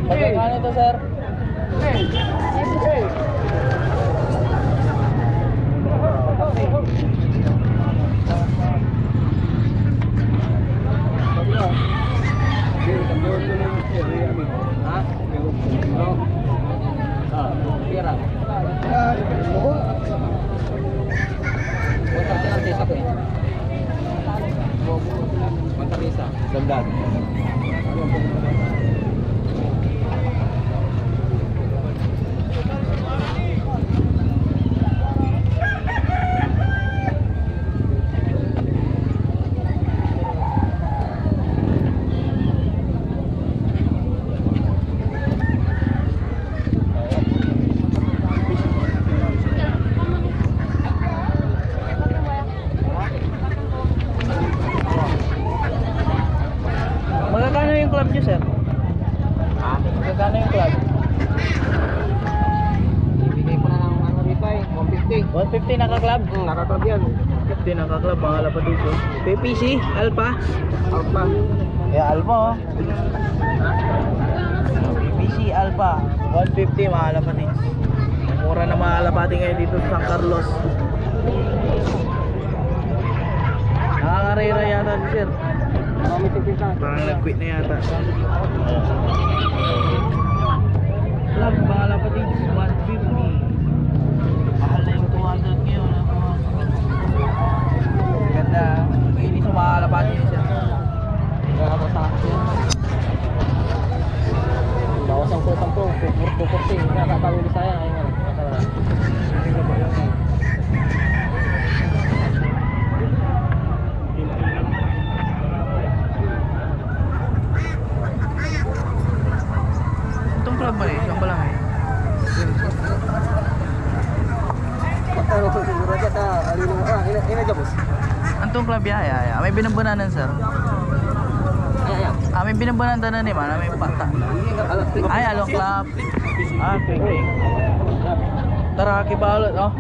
Magkano to, sir? Sandal. Magkano yung club nyo, sir? Ha? Magkano yung club? Ibigay ko na ng ano dito eh, 150. 150 naka-club? Nakaklab yan. 50 naka-club, bahala pa dito. PPC, Alpha. Alpha. Alpha, oh. PPC, Alpha. 150, mahala pa din. Mura na mahala pa din ngayon dito sa San Carlos. Nakakarera yata si sir. Marami tigpisa. Parang nag-quit na yata. Club, bahala pa din. 150. Mahal na yung 200 ngayon. Ganda. Hindi sumahala pa din siya. Nakakatakas yan. Bawas ang 240. Nakakatawin saya. Ayun nga. Itong club ba eh? Saan ba lang eh? Ano ko siguro dyan na alino inajabos. Antong club ya? May binambunanan sir. Ay. May binambunanan na ni man, may pata. Ay, along club. Okay. Tara, kibalot, oh.